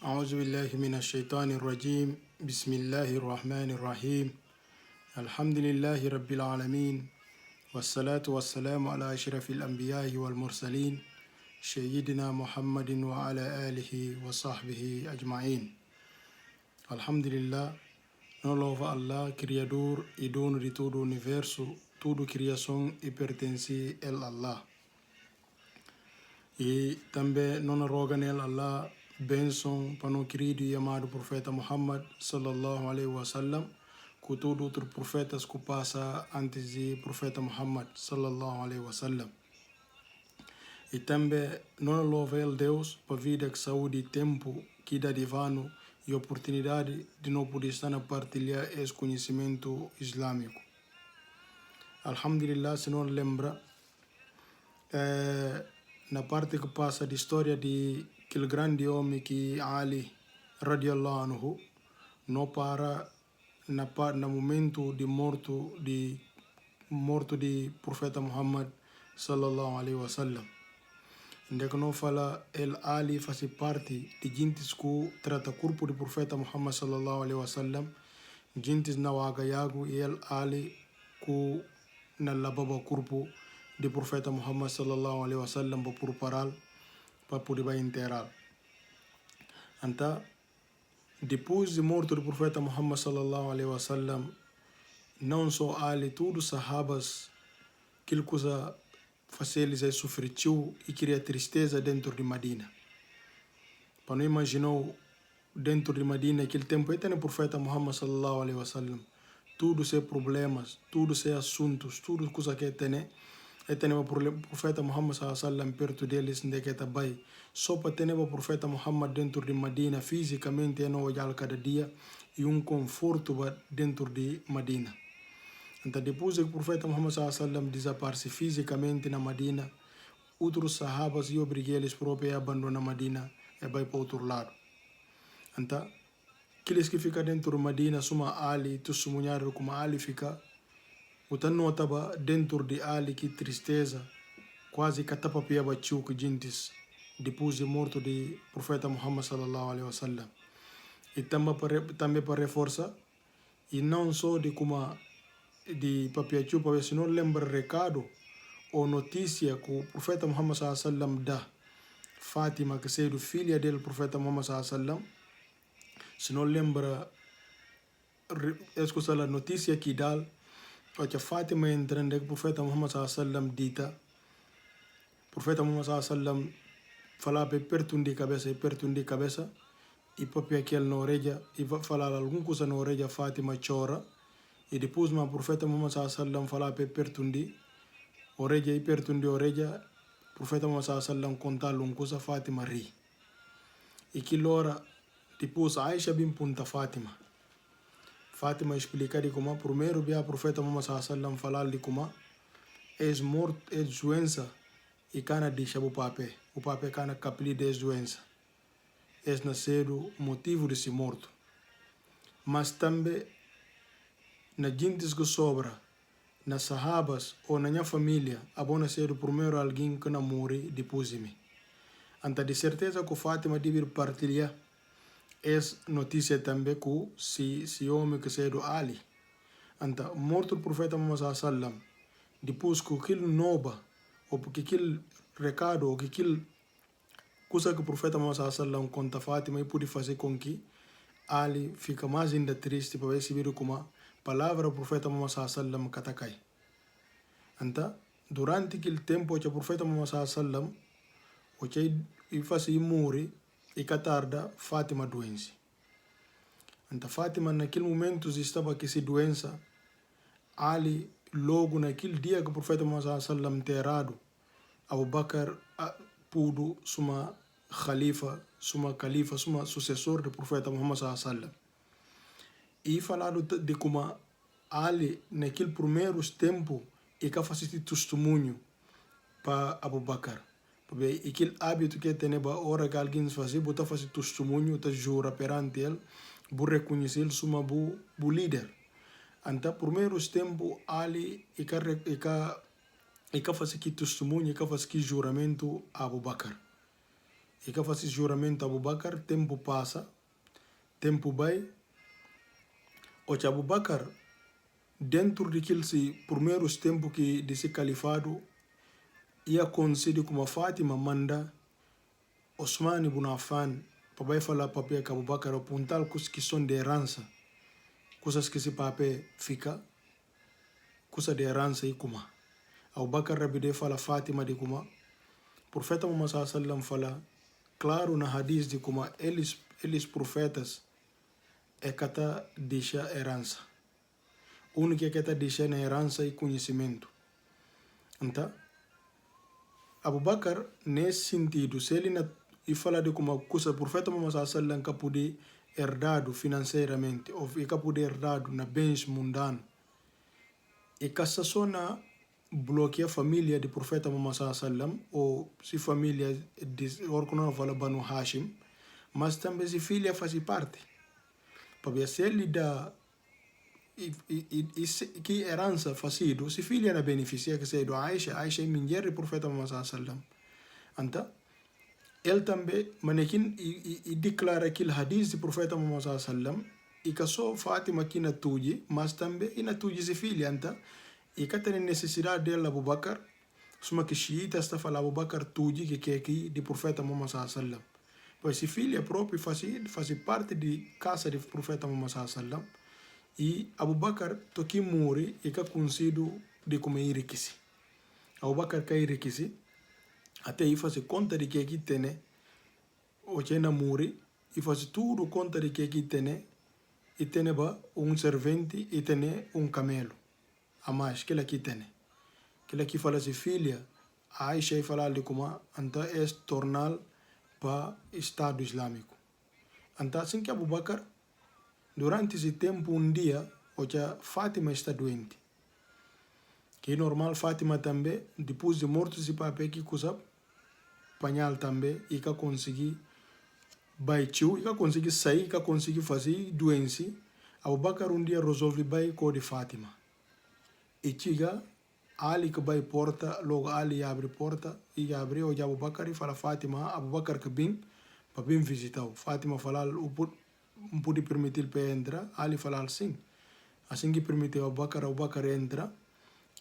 أعوذ بالله من الشيطان الرجيم بسم الله الرحمن الرحيم الحمد لله رب العالمين والصلاة والسلام على أشرف الأنبياء والمرسلين سيدنا محمد وعلى آله وصحبه أجمعين. الحمد لله nolova Allah criador e dono de todo o universo, tudo criação e pertence a Allah. E também não roga nele Allah bênção para o querido e amado profeta Muhammad sallallahu alaihi wasallam, com todos os outros profetas que passa antes de profeta Muhammad sallallahu alaihi wasallam. E também não louva ele Deus para vida, saúde e tempo que dá divino e oportunidade de não poder estar a partilhar esse conhecimento islâmico. Alhamdulillah, se não lembra, na parte que passa da história de aquele grande homem que Ali radiallahu anhu, não para no momento de morto de profeta Muhammad sallallahu alaihi wasallam. Onde que não fala el Ali faz parte de gente que trata o corpo do profeta Muhammad sallallahu alaihi wasallam, gente na wagayago e el Ali que na lababa o corpo do profeta Muhammad sallallahu alaihi wasallam para preparar para poder enterrar. Então, depois de morto do profeta Muhammad sallallahu alaihi wasallam, não só Ali, todos os sahabas, aquilo coisa faz eles sofreu e cria tristeza dentro de Medina. Para não imaginar dentro de Medina aquele tempo, até o profeta Muhammad sallallahu alaihi wasallam, tudo se problemas, tudo se assuntos, tudo coisa que tem. E tem o profeta Muhammad sallallahu alaihi wasallam perto deles, onde que está bem. Só para ter o profeta Muhammad dentro de Medina, fisicamente, não olhar cada dia e conforto dentro de Medina. Então, depois que o profeta Muhammad sallallahu alaihi wasallam desaparece fisicamente na Medina, outros sahabas e obriguei eles próprios a abandonar Medina e vai para outro lado. Então, aqueles que ficam dentro de Medina, suma Ali, testemunharam como Ali fica. O tan notava dentro de Ali que tristeza, quase que tapa piaba que gentes depois de morto de profeta Muhammad sallallahu alaihi wasallam. E também para reforçar, e não só de como de papia chupa, se não lembra recado ou notícia que o profeta Muhammad sallallahu alaihi wasallam dá Fátima, que seja filha dele, profeta Muhammad sallallahu alaihi wasallam, se não lembra a notícia que dá, porque Fátima entrando que o profeta Muhammad sallallahu alaihi wasallam dita, profeta Muhammad sallallahu alaihi wasallam falava perto de cabeça, e papia aquele na orelha, e falar alguma coisa na orelha, Fátima chora, e depois o profeta Muhammad sallallahu alaihi wasallam falava perto de orelha, e perto de orelha, o profeta Muhammad sallallahu alaihi wasallam contava alguma coisa, Fátima ri. E que hora, depois Aisha bem punta Fátima explica de como primeiro via o profeta Muhammad sallallahu alaihi wasallam falar de como morto, doença e cana deixa o papel cana capili de doença. Nascido motivo de ser morto. Mas também na gente que sobra, nas sahabas ou na minha família, a bona ser o primeiro alguém que não morre depois de mim. Então de certeza que Fátima deve partilhar essa notícia também com se homem que seja do Ali. Então, morto o profeta Muhammad sallallahu alaihi wasallam, depois que aquilo nova, ou porque aquele recado, ou aquilo coisa que o profeta Muhammad sallallahu alaihi wasallam conta a Fátima e pode fazer com que Ali fica mais ainda triste para receber como a palavra do profeta Muhammad sallallahu alaihi wasallam katakai. Então, durante aquele tempo que o profeta Muhammad sallallahu alaihi wasallam, o que faz morrer, e que tarda Fátima doença. Então Fátima naquele momento estava com essa doença. Ali logo naquele dia que o profeta Muhammad sallallahu alaihi wasallam enterrado, Abu Bakr pudo suma califa, suma sucessor do profeta Muhammad sallallahu alaihi wasallam. E falado de como Ali naquele primeiros tempo e que faz testemunho para Abu Bakr. E aquele hábito que tem, a hora que alguém faz, botar fazer testemunho, tá jura perante ele, vou reconhecer ele como o líder. Então, primeiros tempos, Ali e que faz aqui testemunho, e que faz aqui juramento a Abu Bakr. e que faz juramento Abu Bakr, tempo passa, tempo vai, o Abu Bakr, dentro daqueles primeiros tempos que desse califado, ia conceder como Fátima manda Osman ibn Affan para vai falar para Abu Bakr apontar que são de herança, coisas que esse papel fica, coisa de herança e como Abu Bakr rabide fala Fátima de como profeta Muhammad sallam fala claro na hadith de como eles profetas é cata deixa herança, o único que está deixando herança e conhecimento. Então Abu Bakr nesse sentido, se ele e fala de como coisa o profeta Muhammad sallam que pode herdado financeiramente ou que pode herdado na bens mundanos e que só na bloqueia a família do profeta Muhammad sallam ou se família de orcono fala Banu Hashim, mas também se filha faz parte para se ele dá que herança fazido se filha na beneficia que se do Aisha é mulher do profeta Muhammad sallam. Então ele também manequim e declara aquele hadith do profeta Muhammad sallam e que só Fátima que na tuji, mas também e na tuji se filha. Então e que tem necessidade dela Abu Bakr, suma que xiita está falando Abu Bakr tuji que é aqui do profeta Muhammad sallam. Pois se filha própria faz parte de casa do profeta Muhammad sallam e Abu Bakr toki muri e que consido de como enriquece. Abu Bakr que enriquece até aí faz conta de que aqui tem o que na muri e faz tudo conta de que aqui tem e tem servente e tem camelo a mais que ele aqui tem que ele aqui fala se filha a Aisha e fala de como então é tornar para Estado Islâmico. Então assim que Abu Bakr durante esse tempo dia o que Fátima está doente que é normal Fátima também depois de morto esse papel que coisa panhal também e que conseguir baitiu e que conseguir sair que conseguir fazer doença. Abu Bakr dia resolve vai com de Fátima e chega Ali que vai porta logo Ali abre porta e abre o Abu Bakr e fala Fátima Abu Bakr que bem para bem visitar Fátima fala não pode permitir para entrar Ali fala sim assim que permitiu Abu Bakr entra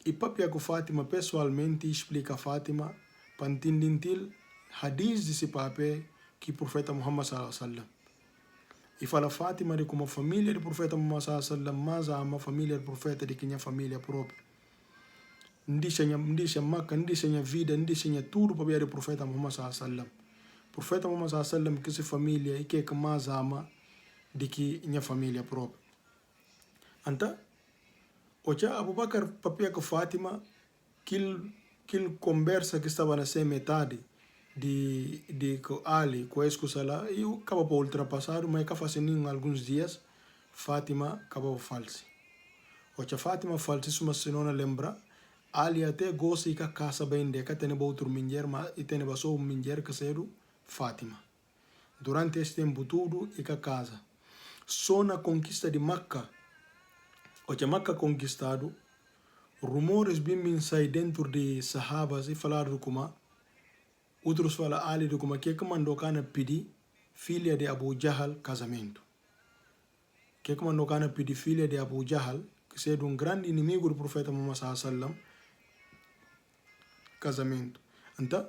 e papia com Fátima pessoalmente explica a Fátima para entender hadith desse papel que o profeta Muhammad sallam e fala Fátima de como a família do profeta Muhammad sallam mas a família do profeta de quem é família própria ndisha Makkah ndisha vida ndisha tudo para ver o profeta Muhammad sallam profeta Muhammad sallam que se família e que mais ama de que é família própria. Então o que Abu Bakr papia com Fátima que conversa que estava na ser metade de Ali com a escusala e acaba por ultrapassar mas que faz em alguns dias Fátima acaba false o que Fátima false suma se não lembra Ali até gosta de que a casa bem de que tem outro mulher mas e tem só mulher que é Fátima durante esse tempo tudo e que a casa só na conquista de Makkah o que Makkah conquistado rumores bem saem dentro de sahabas e falaram como outros falam Ali de como que mandou cana pedir filha de Abu Jahal casamento que mandou cana pedir filha de Abu Jahal que é grande inimigo do profeta Muhammad sallam casamento. Então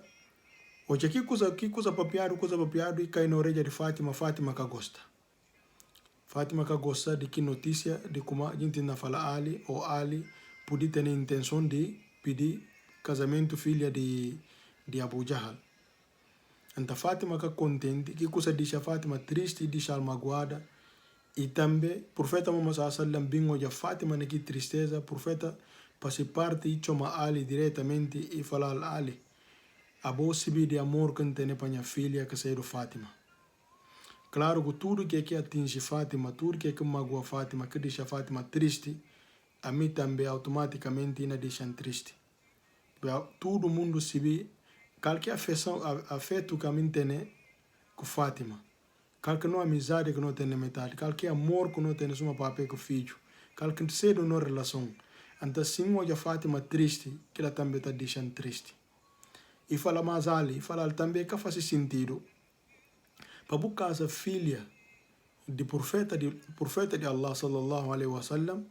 o que coisa papiado e cai na orelha de Fátima que gosta Fátima que gosta de que notícia de como a gente não fala Ali ou Ali podia ter a intenção de pedir casamento filha de Abu Jahal. Então Fátima que contente, que coisa deixa Fátima triste, deixa magoada e também profeta Muhammad sallam bingo de Fátima que tristeza profeta para parte e chama Ali diretamente e falar Ali a voz de amor que tem para minha filha que é Fátima. Claro que tudo que atinge Fátima, tudo que magoa Fátima, que deixa Fátima triste, a mim também automaticamente não deixa triste. Todo mundo se vê, qualquer afeto que a mim tem com Fátima, qualquer não amizade que não tem metade, qualquer amor que não tem uma papel com o filho, qualquer cedo não relação. Então, sim, hoje a Fátima triste, que ela também está deixando triste. E fala mais ali, fala também que faz sentido, Pabu casa filha de profeta de Allah sallallahu alaihi wasallam,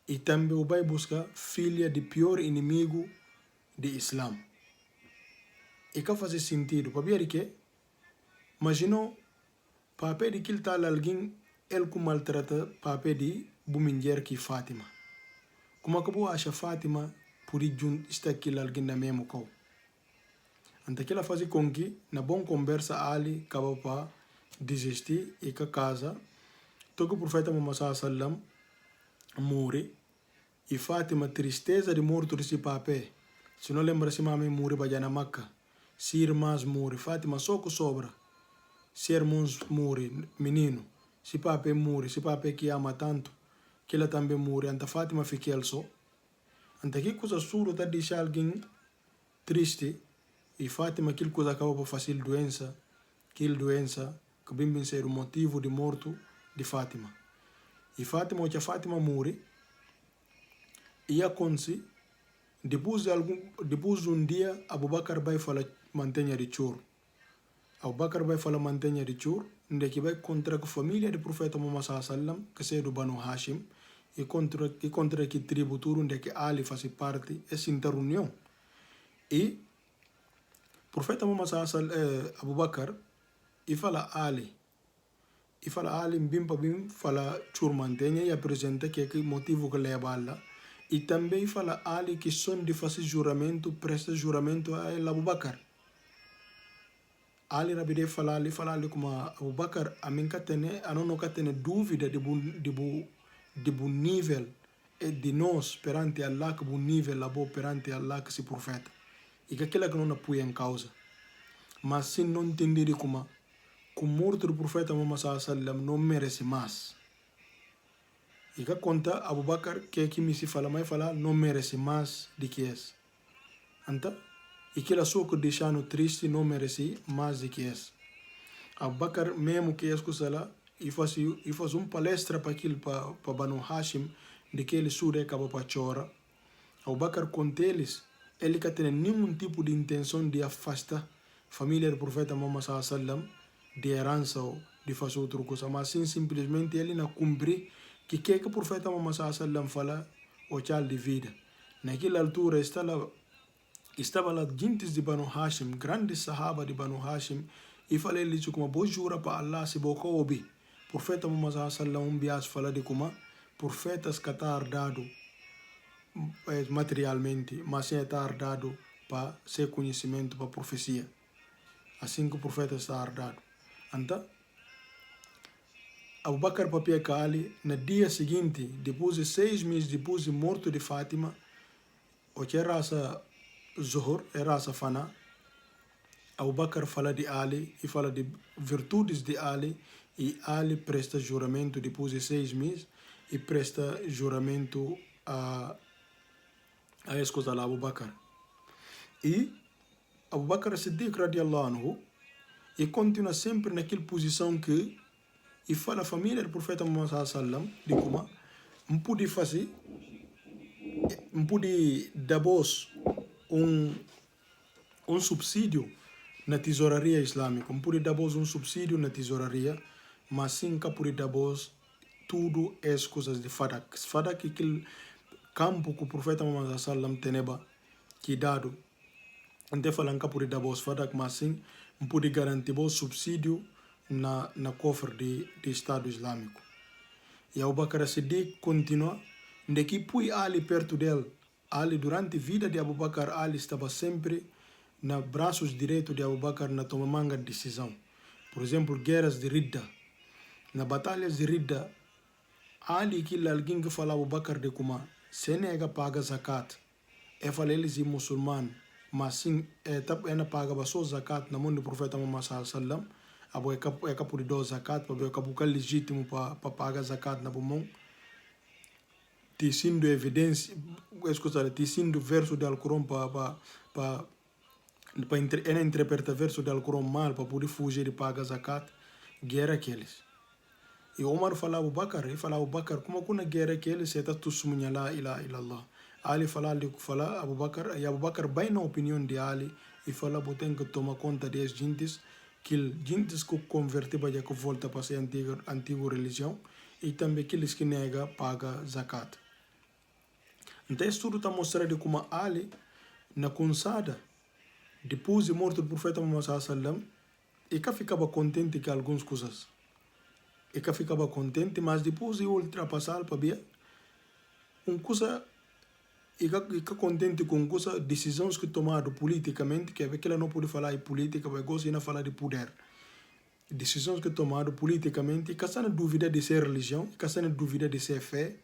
e também vai buscar filha de pior inimigo de Islam. E que faz sentido? Para ver que, imagina, papel de que tal alguém, ele que maltrata papel de buminger que Fátima. Como acabou acha Fátima por estar aqui alguém na mesmo cau. Então que ela faz com que, na boa conversa, ali acaba para desistir e que casa, todo o profeta Muhammad sallam morre, e Fátima, tristeza de morto desse papel. Se não lembra se mamãe morre para na Maca, se irmãs morre, Fátima só que sobra. Se irmãos morre, menino, se papel morre, se papel que ama tanto, que ela também morre, então Fátima fica ele só. Então que coisa surda está deixar alguém triste, e Fátima aquilo coisa acaba por fazer doença, aquela doença que bem ser o motivo de morto de Fátima. E Fátima, ou que a Fátima morre, e acontece, depois de um dia, Abu Bakr vai falar mantenha de choro. Abu Bakr vai falar mantenha de choro, onde que vai contra a família do profeta Muhammad sallam, que é do Banu Hashim, e contra que tribo tudo onde que Ali faz parte, essa reunião. E o profeta Muhammad sallam, Abu Bakr, e fala Ali, bim fala choro mantenha e apresenta que é o motivo que leva lá. E também fala Ali que são de fazer juramento, presta juramento a Abu Bakr. Ali rabide fala ali como Abu Bakr, a mim não tem dúvida de bom nível de nós perante Allah, que bom nível labo perante Allah que se profeta. E que aquela que não apoia em causa. Mas se não entender como o morto do profeta Muhammad sallam não merece mais. E que conta Abu Bakr que aqui me se fala, mas fala não merece mais do que esse. Então, e que ela só que deixando triste não merece mais do que esse. Abu Bakr mesmo que escuta lá e faz palestra para aquilo para Banu Hashim de que ele sura acaba para chorar. Abu Bakr conta eles, ele que tem nenhum tipo de intenção de afastar a família do profeta Muhammad sallam de herança ou de fazer outra coisa, mas sim simplesmente ele não cumpre que o profeta Muhammad sallam fala o chal de vida. Naquela altura estava lá gente de Banu Hashim, grandes sahaba de Banu Hashim, e falei lhes como vou jurar para Allah se boca ouvir. Profeta Muhammad sallam bias fala de como profetas que está herdado materialmente, mas está herdado para ser conhecimento, para profecia. Assim que o profeta está herdado. Então, Abu Bakr papia Ali, no dia seguinte, depois de 6 meses depois de morto de Fátima, o que era essa Zuhur, era essa Fana, Abu Bakr fala de Ali e fala de virtudes de Ali, e Ali presta juramento depois de 6 meses e presta juramento a esposa de Abu Bakr. E Abu Bakr Siddiq radiallahu anhu, e continua sempre naquela posição que e fala a família do profeta Muhammad sallam de como não pode fazer, não pode dar um subsídio na tesouraria islâmica, não pode dar um subsídio na tesouraria, mas sim que pode dar tudo as coisas de fadak. Fadak é aquele campo que o profeta Muhammad sallam teneba que dado. Não falando que pode dar fadak, mas sim não pode garantir subsídio na cofre de Estado Islâmico. E Abu Bakr Siddiq continua, de que põe Ali perto dele. Ali, durante a vida de Abu Bakr, Ali estava sempre nos braços direitos de Abu Bakr na tomada de decisão. Por exemplo, guerras de Ridda. Na batalhas de Ridda, Ali, que alguém que fala Abu Bakr de como se nega paga zakat, fala eles muçulmano, mas sim, paga só zakat na mão do profeta Muhammad sallam. Abo é capaz de dar zakat, para ver que é legítimo para pagar zakat na mão. Tecindo evidência, tecindo verso do Alcorão para interpretar verso do Alcorão mal, para poder fugir de pagar zakat, guerra aqueles. E Omar fala Abu Bakr, como que na guerra aqueles, você está testemunha lá, ilallah. Ali fala Abu Bakr, e Abu Bakr bem na opinião de Ali, e fala, tem que tomar conta das gentes, que gente que converte para que volta para a antiga religião e também aqueles que nega paga zakat. Então isso tudo está mostrando como Ali na consada depois de morte do profeta Muhammad sallam e que ficava contente com algumas coisas e que ficava contente, mas depois de ultrapassar para ver coisa e que contente com coisa decisões que tomado politicamente, que é que ela não pode falar de política, mas gosta de falar de poder. Decisões que tomado politicamente, e que está na dúvida de ser religião, e que está na dúvida de ser fé,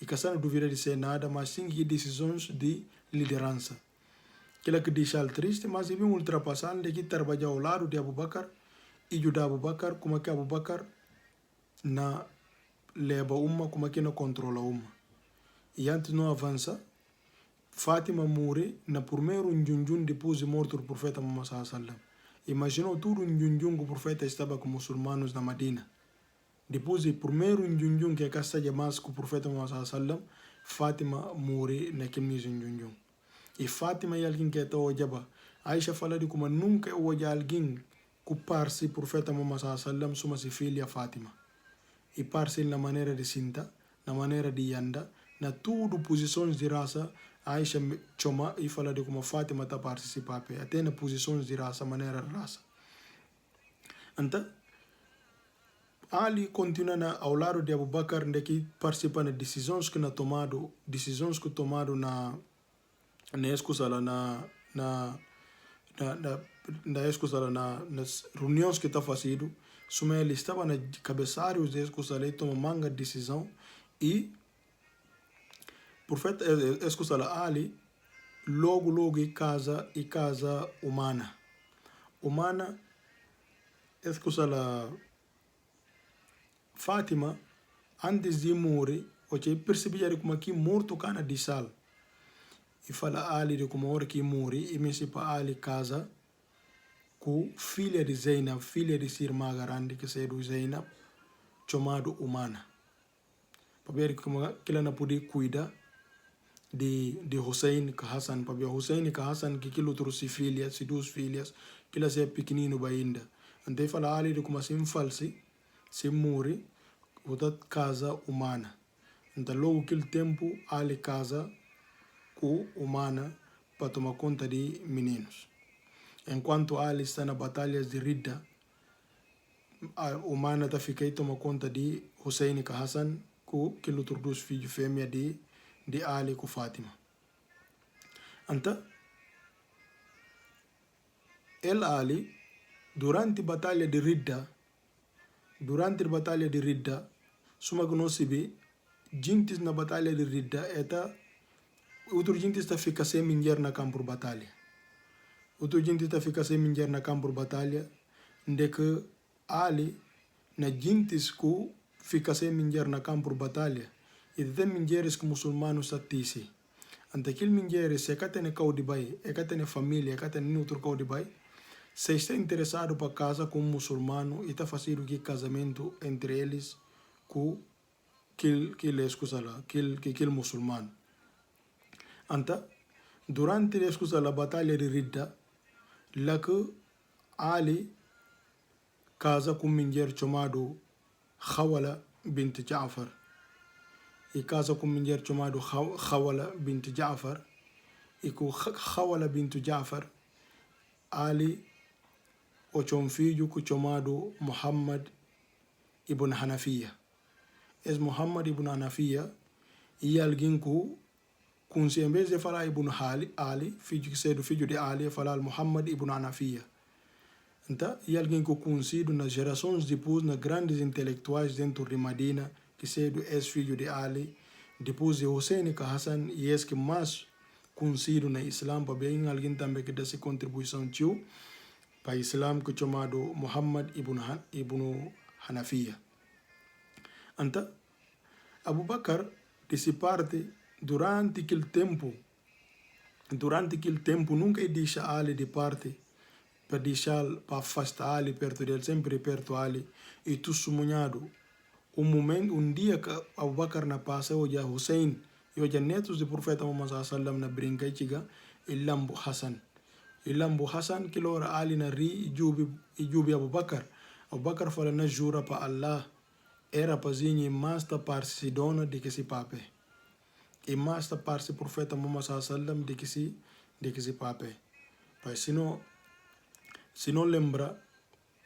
e que está na dúvida de ser nada, mas sim que decisões de liderança. Aquela que deixa triste, mas ele vem ultrapassar, de que trabalha ao lado de Abu Bakr, e ajudar Abu Bakr, como que Abu Bakr na leva uma, como que não controla uma. E antes não avança, Fátima morre na primeiro junjun depois de morte do profeta Muhammad sallam. Imaginou tudo junjun que o profeta estava com muçulmanos na Medina. Depois do primeiro junjun que a casa de Damasco o profeta Muhammad sallam, Fátima morre naquele mesmo junjun. E Fátima é alguém que está olhando. Aisha fala de como nunca olha alguém que parse o profeta Muhammad sallam suma se filha Fátima. E parse na maneira de sinta, na maneira de anda, na tudo posições de raça. Aisha chama e fala de como Fátima está participando, até na posições de raça, maneira de raça. Então, Ali continua ao lado de Abu Bakr, que participa nas decisões que tomado na escusa lá, nas reuniões que está fazendo. Ele estava na cabeçalhos de escusa lá e toma manga decisão e profeta escusa lá Ali logo e casa humana escusa lá Fátima antes de morrer o que percebia como que morto cana de sal e fala Ali de como hora que morre e me se para Ali casa com filha de Zainab, filha de Sir Magarandi que se do Zainab chamado humana para ver como que ela não podia cuidar de Hussein com Hassan, para ver Hussein com Hassan que aquilo trouxe filhas, duas filhas, que ela é pequenino ainda. Então fala Ali de como assim false, se morre, outra casa humana. Então logo aquele tempo Ali casa com humana para tomar conta de meninos. Enquanto Ali está na batalhas de Ridda, a humana está ficando tomar conta de Hussein com Hassan, com aquilo trouxe filhos fêmea de Ali com Fátima. Então, Ali, durante a batalha de Ridda, suma que não se vê, gente na batalha de Ridda, outro gente está ficando sem mulher na campo de batalha. Outro gente está ficando sem mulher na campo de batalha, de que Ali, na gente que fica sem mulher na campo de batalha, e tem mulheres que muçulmanos satisi. Ante aquele mulheres, se tem cau de bai, tem família, tem outro cau de bai, se está interessado para casa com um muçulmano e está fazendo que casamento entre eles com aquele muçulmano. Anta, durante a batalha de Ridda, lá que Ali casa com uma mulher chamada Khawala bint Ja'far. E casa com uma mulher chamada Khawala bint Ja'far. E com Khawala bint Ja'far, Ali tinha um filho chamado Muhammad ibn Hanafiya. Esse Muhammad ibn Hanafiya e alguém que, em vez de falar Ibn Ali, filho de Ali, falar Muhammad ibn Hanafiya. Então, e alguém que conhecido nas gerações depois, nas grandes intelectuais dentro de Medina, que cedo é filho de Ali, depois de Hussein e Hassan, e esse que mais conhecido no Islã, para bem alguém também que dá sua contribuição para o Islã, que é chamado Muhammad ibn Hanafiya. Então, Abu Bakr, dessa parte, durante aquele tempo, nunca deixa Ali de parte, para deixar, para afastar Ali perto dele, sempre perto Ali, e tu sumunhado. Um dia que Abu Bakr na passa, olha Hussein, e olha netos do profeta Muhammad sallam na brinca e lambo Hassan. ilambu Hasan kilora Ali na ri ijubi Abubakar fala na jura pa Allah era pazinho masta parsi si dona de que si pape e masta parsi profeta Muhammad sallam de que si pape pai se não lembra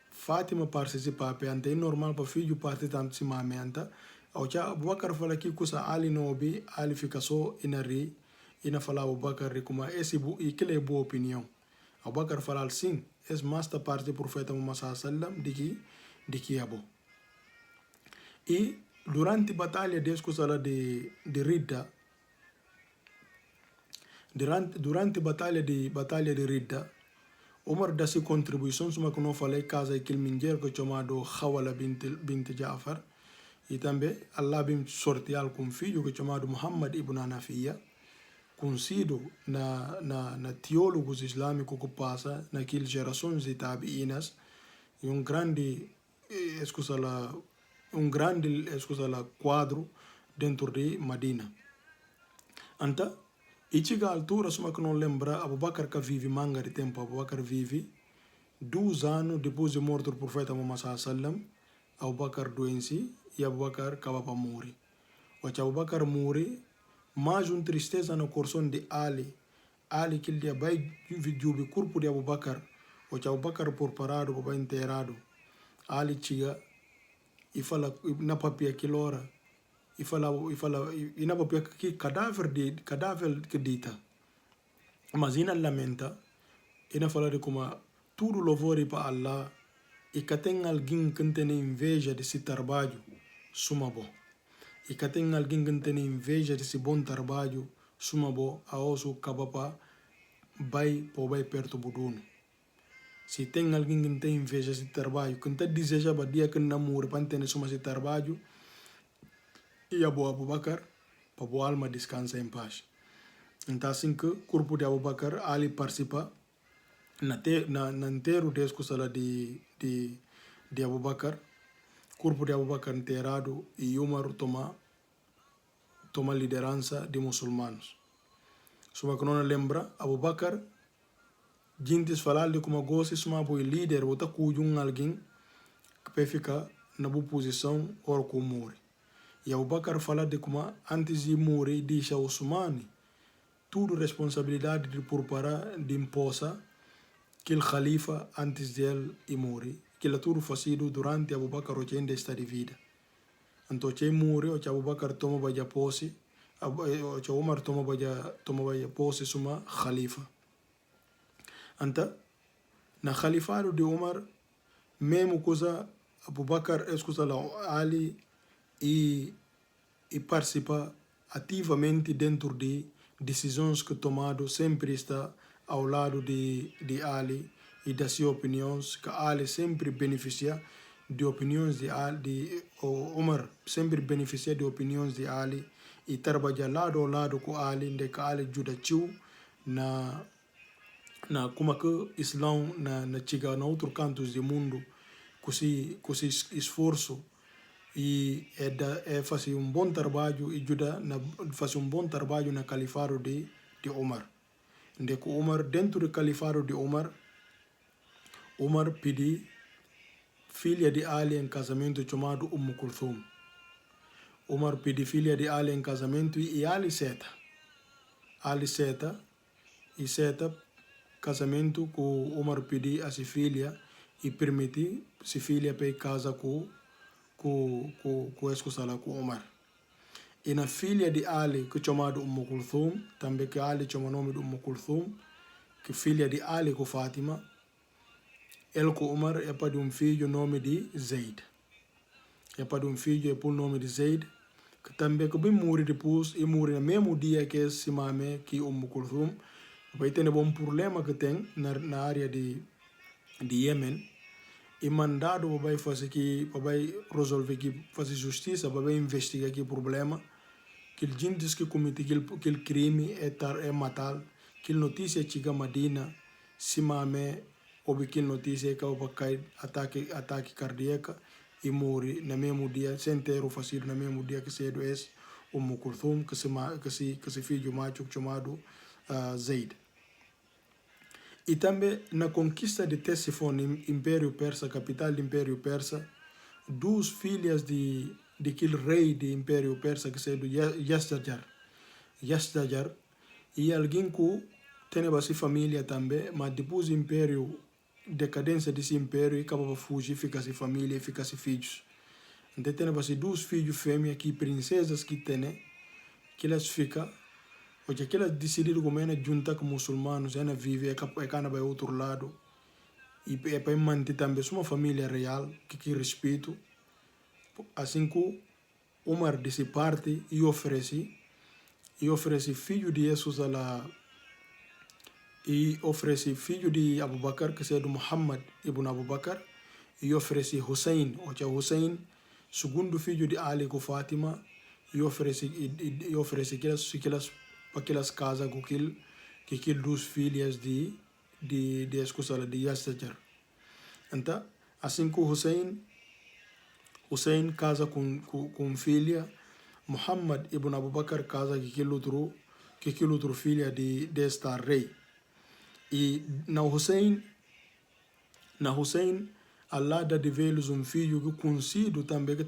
Fátima parsi si pape ante é normal para filho parte tanto si mame anta ou já Abubakar fala que kusa Ali no obi Ali fica só inari ina fala Abubakar como esse e que é boa opinião Abubakar fala sim es masta parte profeta Muhammad sallam de que é bom e durante a batalha de Ridda durante a batalha de Ridda Omar dá sua contribuição suma que não falei casa aquele mulher que chamado Khawala bint Ja'far e também Allah bim sortear com filho que chamado Muhammad ibn Hanafiya conhecido na teólogos islâmicos que passa naquelas gerações de tabi'inas e um grande quadro dentro de Medina. Então, e chega a altura, só que não lembra, Abubakar que vive manga de tempo, Abubakar vive 2 anos depois de morte do profeta Muhammad sallam, Abubakar doença e Abubakar acaba para morrer. Quando Abubakar morre, mais tristeza no coração de Ali que ele vai viver o corpo de Abubakar, quando Abubakar por parado, vai enterrado, Ali chega e fala na papia aquela hora e na papia que cadáver que dita mas ina lamenta ina fala de como tudo louvor para Allah e que tem alguém que tem inveja de esse trabalho suma bom e que tem alguém que tem inveja desse bom trabalho suma bom a osso cabapa vai perto do dono. Se tem alguém que tem inveja desse trabalho, que não deseja o dia que namora para ter esse trabalho, e Abubakar, para a alma descansa em paz. Então, assim que o corpo de Abubakar, Ali participa na inteiro discussão de Abubakar, corpo de Abubakar enterrado e Umar toma liderança de muçulmanos. Só que não lembra, Abubakar gente falar de como gosta de uma líder ou tá com alguém que vai ficar na boa posição ou com morre. E Abubakar fala de como antes de morrer deixa o Usmani tudo responsabilidade de preparar de imposta que o Khalifa antes de ele morrer. Que ele tudo fazido durante Abubakar o ainda está de vida. Então o morre o Abubakar toma baia posse o Umar toma baia posse suma Khalifa. Anta, na Khalifado de Umar, mesmo coisa Abubakar escuta lá Ali e participa ativamente dentro de decisões que tomado sempre está ao lado de Ali e das suas opiniões que Ali sempre beneficia de opiniões de Ali Umar sempre beneficia de opiniões de Ali e trabalha lado a lado com Ali de que Ali ajuda na como que Islão na chega na outros cantos do mundo com esse esforço e fazer bom trabalho e ajuda na fazer bom trabalho na califado de Umar. De que Umar dentro do califado de Umar pedi filha de Ali em casamento chamado Kulthum. Umar pedi filha de Ali em casamento e Ali seta casamento que Umar pedi a sua filha e permitir sua filha para casa com Umar. E na filha de Ali, que é chamada Kulthum, também que Ali chama o nome de Kulthum, que filha de Ali com Fátima, ele com Umar é para um filho nome de Zaid. É para um filho é por nome de Zaid, que também que bem morre depois e morre no mesmo dia que esse mame que Kulthum. Vai ter um problema que tem na área de Yemen e mandado para resolver que fazer justiça para investigar que problema que ele diz que cometeu aquele crime é matar que notícia chega a Medina se mame ou que notícia que vai cair ataque cardíaco e morre no mesmo dia sem ter o fazido no mesmo dia que se é Kulthum que se filho macho chamado Zaid. E também na conquista de Ctesifone, Império Persa, capital do Império Persa, duas filhas de aquele rei do Império Persa que se é do Yasdajar, e alguém que tem a sua família também, mas depois do Império, decadência desse Império, e acabava fugir, fica sem família, fica sem filhos. Então tem duas filhos fêmeas que princesas que tem, que elas ficam, porque que elas decidiram como é juntar com muçulmanos, ela vive, é cana para outro lado, e é para manter também uma família real, que respeito, assim que Umar desse parte e oferece filho de Jesus e oferece filho de Abu Bakr, que é do Muhammad ibn Abu Bakr, e oferece Hussein, ou seja, Hussein, segundo filho de Ali com Fátima, e oferece aquelas casas com aquelas duas filhas de Yasdajar. Então, assim que Hussein casa com filha, Muhammad ibn Abu Bakr casa com aquele outro filha de esta rei. E na Hussein, Allah dá de velos filho que conhecido também, que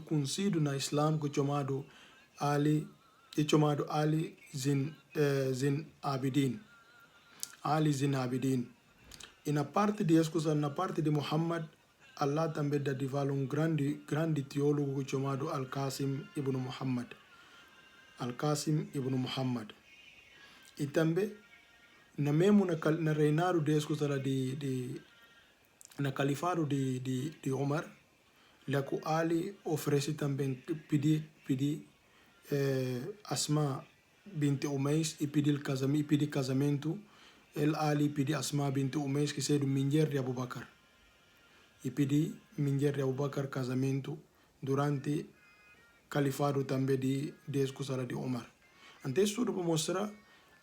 conhecido na Islam, que é chamado Ali Zin Abidin. Ali Zin Abidin. E na parte de Muhammad, Allah também dá de valo grande teólogo chamado Al-Qasim ibn Muhammad. E também, na reinado na califado de Omar, lá que Ali oferece também pedir Asma bint Umais e pedir casamento. Ali pedi Asma bint Umais, que é do mulher de Abu Bakr. E pedi mulher de Abu Bakr casamento durante califado também de Omar. Então, isso tudo para mostrar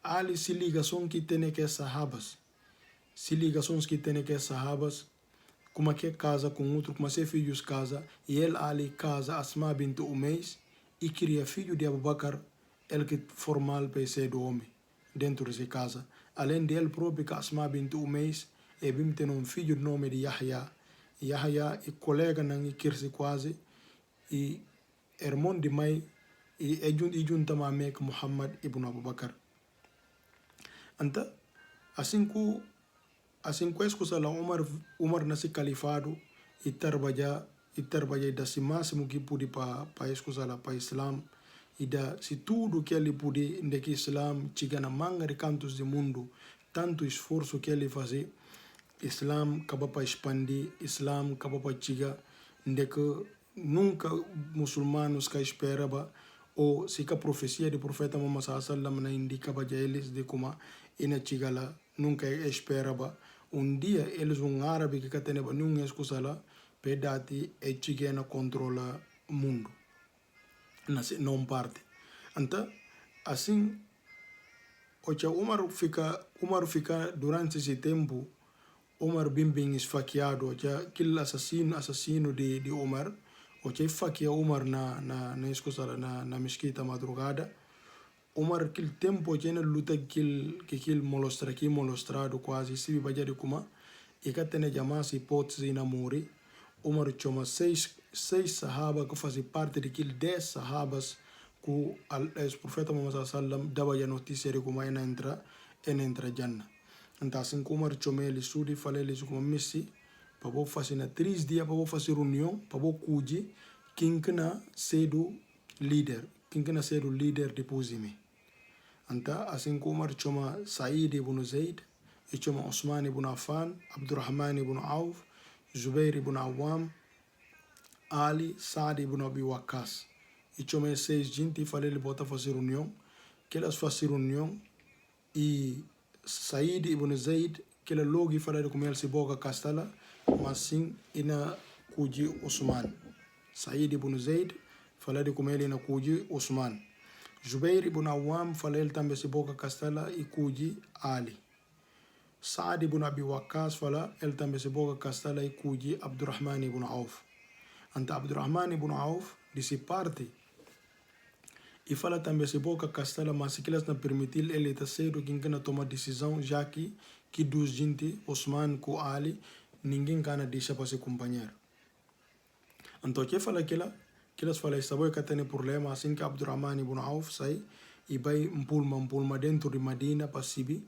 Ali se ligação que tem com sahabas. Como é que casa com outro, como é filhos casa, e Ali casa Asma bint Umais e cria filho de Abu Bakr, ele que formal para ser do homem, dentro dessa casa. Além dele próprio, que Asma bint Umais, e bim tem filho de nome de Yahya. Yahya é colega não quer-se quase, e irmão de mãe, e junta mame com Muhammad ibn Abu Bakr. Então, assim que Umar nasce califado e trabalha da si máximo que pude para o Islam, e da se tudo que ele pude de que Islam chega na manga de cantos do mundo, tanto esforço que ele fazer, Islam acaba para expandir, Islam acaba para chegar, de que nunca muçulmanos que esperava, ou se a profecia do profeta Muhammad sallallahu alaihi indicava a eles de como ina chega lá, nunca esperava. Dia eles árabe que tem nenhuma excusa lá, pedati e chega controla o mundo, não parte. Então, assim, Umar fica durante esse tempo, Umar bem esfaqueado, aquele assassino de Umar, esfaqueia Umar na mesquita madrugada. Umar aquele tempo tinha luta que mostrado quase, se vai de como, e que tem jamais hipótese na morrer. Umar chama seis sahaba que fazem parte daquele 10 sahabas que o profeta Muhammad sallam dava a notícia de como ela entra Jannah. Então assim que Umar chama ele estude, fala eles como Messi, para fazer na 3 dias, para fazer reunião, para cuide quem que na ser o líder depois de mim. Então assim que Umar chama Said ibn Zaid, e chama Osman ibn Affan, Abdurrahman ibn Auf, Zubair ibn Awam, Ali, Saad ibn Abi Waqqas. E chama 6 gente e falei ele bota fazer reunião, que elas fazem reunião, e Said ibn Zaid, que ele logo falou com ele se boca castela, mas sim ina cuji Osman. Said ibn Zaid falou com ele ina cuji Osman. Zubair ibn Awam falou ele também se boca castela e cuji Ali. Saad ibn Abi Waqqas fala, ele também se boca castela e cuji Abdurrahman ibn Auf. Então Abdurrahman ibn Auf disse parte e fala também se boca castela, mas se eles não permitir ele está cedo quem que não toma decisão, já que que dos gente Osman com Ali, ninguém cana deixa para se acompanhar. Então que fala que elas falam está bom que tem problema assim que Abdurrahman ibn Auf sai e vai pulma dentro de Medina para subir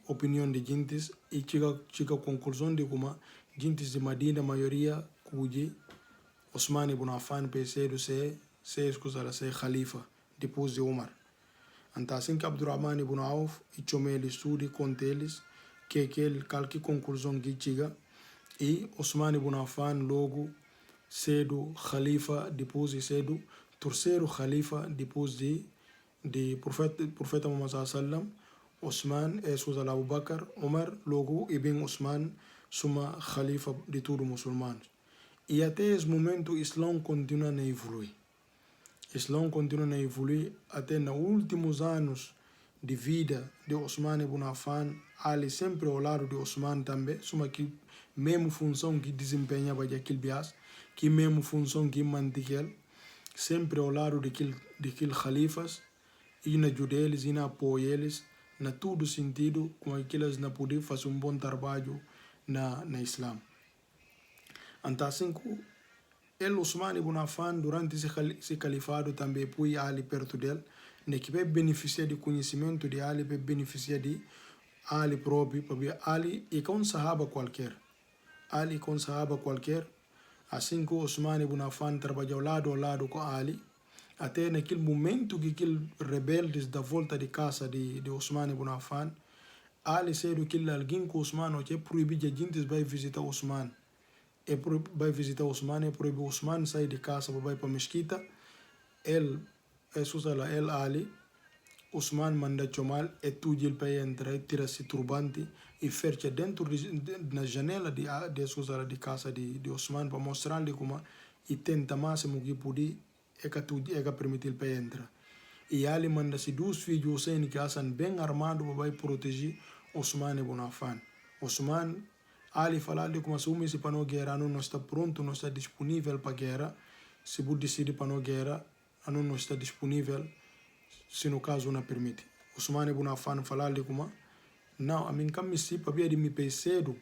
opinião de gentes e chega a conclusão de como gentes de Medina, a maioria cuide Osman ibn Affan pensou ser Khalifa depois de Umar. Então assim que Abdurrahman ibn Auf e chome ele estude com eles que qualquer conclusão que chega e Osman ibn Affan logo cedo Khalifa depois de cedo terceiro Khalifa depois de profeta Muhammad sallam Osman Abu Bakr Umar logo Ibn Osman suma Khalifa de todo muçulmanos. E até esse momento o Islã continua a evoluir. O Islã continua a evoluir até nos últimos anos de vida de Osman ibn Affan, Ali sempre ao lado de Osman também, suma que mesmo função que desempenhava aquele bias, que mesmo função que mantinha, sempre ao lado daqueles khalifas, e na ajuda eles, e na apoio eles, na todo sentido, com aqueles na poder fazer bom trabalho na Islã. Então assim que Osman ibn Affan, durante esse califado também põe Ali perto dele, né, que vai beneficiar do conhecimento de Ali, vai beneficiar de Ali próprio, porque Ali é com um sahaba qualquer. Ali com um sahaba qualquer, assim que Osman ibn Affan trabalhou lado a lado com Ali, até naquele momento que aqueles rebeldes da volta de casa de Osman ibn Affan, Ali saiu que alguém com Osman, que é proibido a gente vai visitar Osman. Vai visitar Osman, é proibido Osman sair de casa para ir para a mesquita. Ele Ali, Osman manda chamar, tudo ele para entrar, tira esse turbante e fecha dentro na janela de casa de Osman para mostrar-lhe como e tenta máximo que puder é permitir para entrar. E Ali manda-se dois filhos que são bem armados para proteger Osman ibn Affan. Osman Ali falou como se para não guerra, não está pronto, não está disponível para guerra. Se você decidir para não guerra, não está disponível, se no caso não permite. Osman ibn Affan falou como não, a mim camisi para vir de me cedo,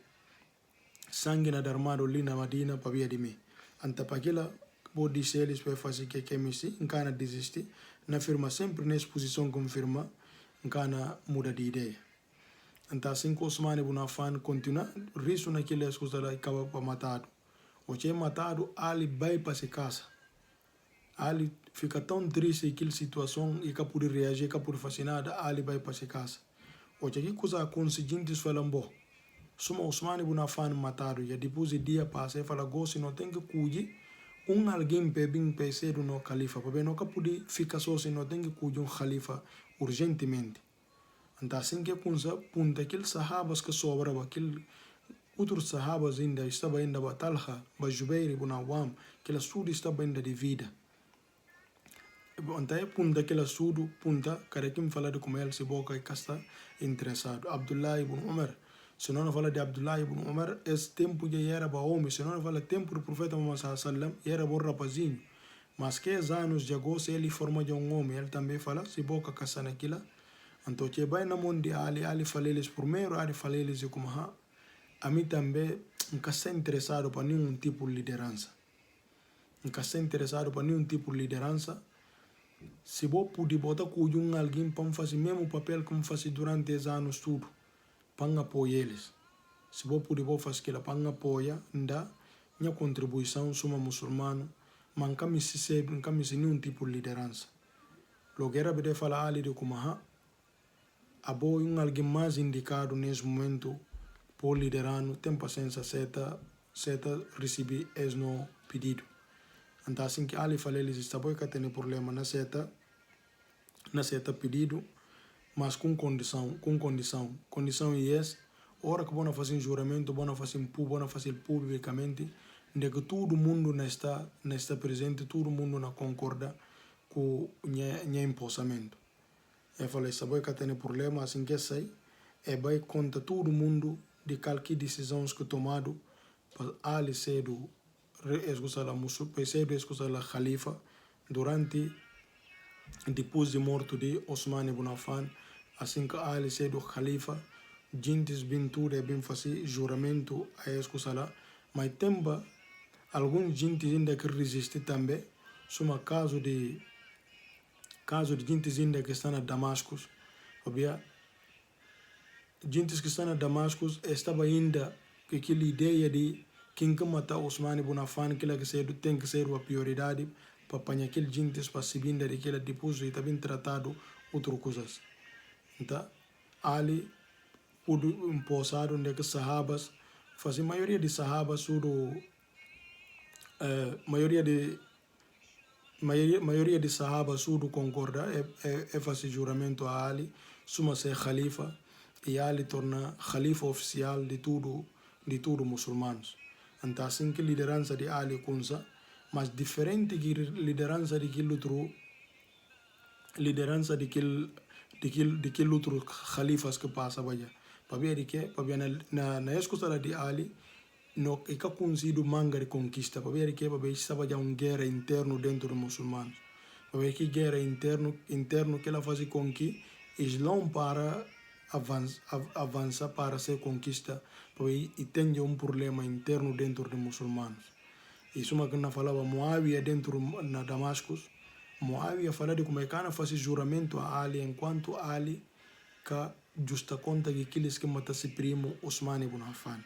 sangue na armado ali na Medina para vir de mim. Anta para aquela pode dizer eles para fazer que misi, não desistir, na firma sempre na exposição confirma, não muda de ideia. Então assim que Osman ibn Affan continua, risco naquelas coisas lá acaba para matado. O que é matado, Ali vai para se casa. Ali fica tão triste aquela situação e que pode reagir, que pode fazer nada, Ali vai para se casa. O que coisa conseguinte falam bom. Suma Osman ibn Affan matado, e depois de dia passa e fala gosto não tem que cuidar alguém para bem pensar no califa, porque não pode ficar só se não tem que cuidar califa urgentemente. Então assim que punta aqueles sahabas que sobravam, aqueles outros sahabas ainda estavam ainda para Talha, para Jubair ibn Awam, que eles tudo estavam ainda de vida. Então punta aquele estudo, cada quem fala de como ele se boca e está interessado. Abdullah ibn Umar, se não fala de Abdullah ibn Umar, esse tempo já era para homem, se não fala tempo do profeta Muhammad sallam, era para rapazinho. Mas que anos de agosto ele forma de homem, ele também fala, se boca caça naquilo. Então, que vai na mão de Ali fala eles primeiro, Ali fala eles como a mim também nunca estou interessado para nenhum tipo de liderança. Nunca estou interessado para nenhum tipo de liderança. Se você puder botar com alguém para fazer o mesmo papel que faz durante esses anos tudo, para apoiar eles. Se você puder fazer aquilo para apoiar, dá minha contribuição, sou muçulmano, mas nunca me nenhum tipo de liderança. Logo era para falar Ali de como alguém mais indicado nesse momento por liderando, tem paciência certa receber esse no pedido. Então assim que Ali fala, eles estavam que tem problema na certa pedido, mas com condição é essa, hora que vão fazer juramento, vão fazer publicamente, de que todo mundo não está presente, todo mundo não concorda com o empossamento. Eu falei, sabe que tem problema, assim que sai, vai contar todo mundo de qualquer decisão que tomado para Ali ser o Khalifa durante depois de morto de Osman ibn Affan, assim que Ali sendo Khalifa, jintis bin tudo bin fazer juramento a escusala, mas temba alguns jintis ainda que resistem também, suma caso de jintis ainda que estão na Damascus, obia, jintis que estão na Damascus estava ainda com aquela ideia de quem que mata Osman ibn Affan, que tem que ser a prioridade para apanhar aquele jintis para subir daquele depois e também tratado outras coisas. Então, Ali pudo impulsar onde que sahabas, fazia maioria de sahabas tudo, maioria de sahabas tudo concorda é fazer juramento a Ali, suma ser Khalifa, e Ali torna Khalifa oficial de tudo muçulmanos. Então assim que liderança de Ali kunsa, mas diferente que liderança de aquele outro, liderança de aquele outro Khalifas que passa baia. Para ver na escuta de Ali, no é que consigo manga de conquista, para ver estava já guerra interno dentro dos muçulmanos. Para ver que guerra interno que ela faz com que Islão para avança para ser conquista, e tem problema interno dentro dos muçulmanos. Isso é que nós falava Muawiyah dentro na Damascus. Muawiyah falava de como é que ela faz juramento a Ali, enquanto Ali que justa conta que aqueles que matasse primo Osman ibn Affan.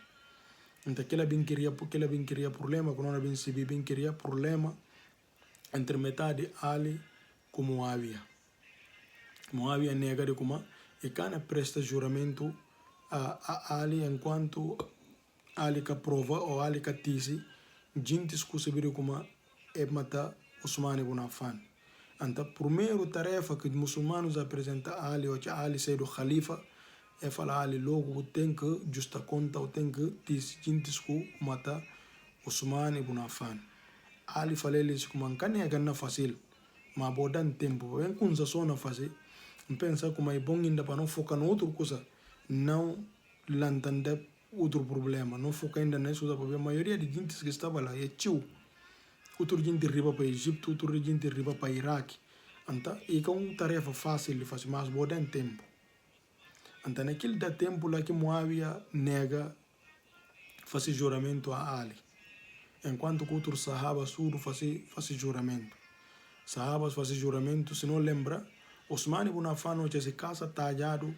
Então aquela bem queria problema, quando bem queria problema entre metade Ali com Muawiyah. Muawiyah nega de como e kana presta juramento a Ali enquanto Ali que prova ou Ali que tise jintis que se como é matar Osman ibn Affan. Então, primeiro tarefa que os muçulmanos apresentam a Ali, ou que Ali ser o Khalifa, é falar Ali logo tem que justa conta, ou tem que jintis que matar Osman ibn Affan. Ali fala eles como não é ganha fácil, mas abordan tempo, vem com essa zona fazer, pensa como é bom ainda para não focar em outra coisa, não entender outro problema, não focar ainda nisso, porque a maioria de gente que estava lá é tio. Outro gente riba para Egito, outro gente riba para Iraque. Então, é uma tarefa fácil de fazer, mas boa tem tempo. Então, naquele dá tempo lá que Muawiyah nega fazer juramento a Ali. Enquanto que outros sahabas tudo fazer juramento. Sahabas fazer juramento, se não lembra, Osman ibn Affan já se casa talhado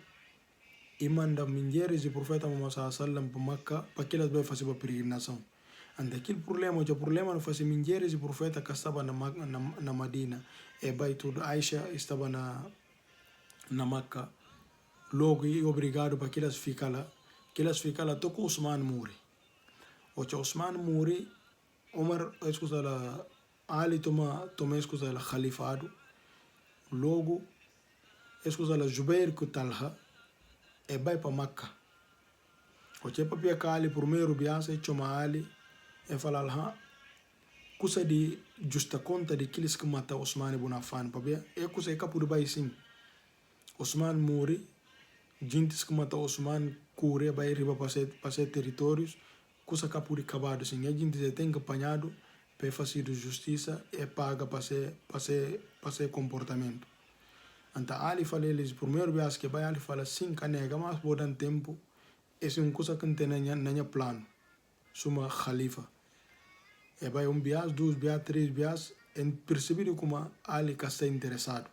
e manda mulheres do profeta Muhammad sallallahu para Meca para que elas vão fazer a peregrinação. Ante aquele problema, o problema não foi mulheres e profeta que estava na Madina, e Baitul Aisha estava na Meca. Logo, e obrigado para que elas fiquem lá, tocou Osman morre. O Osman morre, Omar, Ali toma Khalifado. Logo, Jubair que Talha, e vai para Meca. O que papia que Ali primeiro viaja e chama Ali, e fala coisa de justa conta de aqueles que matam Osman ibn Affan, papia é coisa que por baixo sim. Osman morre, gente que matam Osman cure vai riba para ser territórios, coisa que por acabado sim. A gente tem que apanhado para fazer justiça e paga para ser comportamento. Então Ali fala eles primeiro viagem que vai Ali fala sim canega, mas por dar tempo esse é uma coisa que não tem nenhum plano, suma Khalifa. E vai viagem, 2 viagens, 3 viagens, e perceber como Ali está interessado.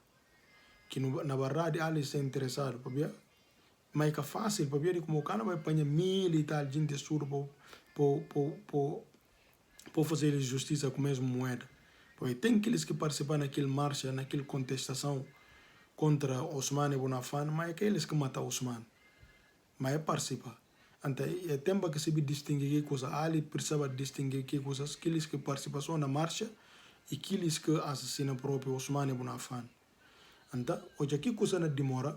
Que na verdade Ali está interessado, mas é fácil, porque como o cara vai apanhar 1000 e tal gente surdo para fazer justiça com a mesma moeda. Porque tem aqueles que participam naquela marcha, naquela contestação contra Osman ibn Affan, mas é aqueles que matam Osman. Mas participa. Então, é tempo que se distingue que coisa, Ali precisava distinguir que coisas, aqueles que participam na marcha e aqueles que assassinam o próprio Osman ibn Affan. Então, hoje aqui coisa não demora,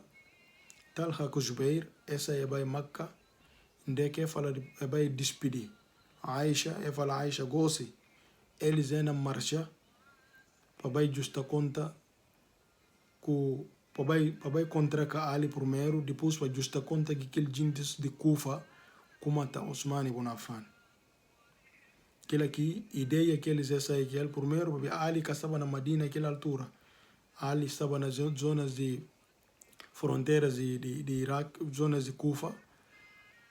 Talha com Jubair, essa é vai Meca, onde que fala é vai despedir. Aisha, fala Aisha gosse, eles é na marcha, para vai justa conta, para vai contra que Ali primeiro, depois para justa conta que aquele gente de Kufa, como mata Osman ibn Affan. Aquela aqui, ideia que eles essa é que ele primeiro, porque Ali que estava na Madina naquela altura, Ali estava nas zonas de fronteiras de Iraque, zonas de Kufa,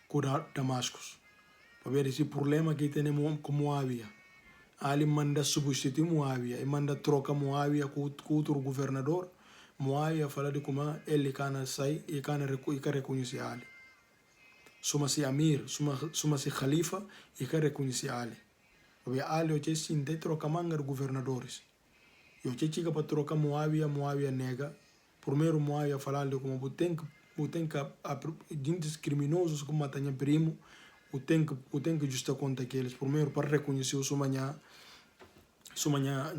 com Damascus. Para ver esse problema que temos com Muawiyah. Ali manda substituir Muawiyah e manda trocar Muawiyah com outro governador. Muawiyah fala de como ele cana sai e cana reconhecer Ali. Suma-se Amir, suma-se Khalifa e que reconhecer Ali. Porque Ali o que sinte troca manga de governadores. E o que chega para trocar Muawiyah nega. Primeiro Muawiyah fala de como tem que gente criminosos como matanha primo, tem que justa conta aqueles. Primeiro para reconhecer o sumanha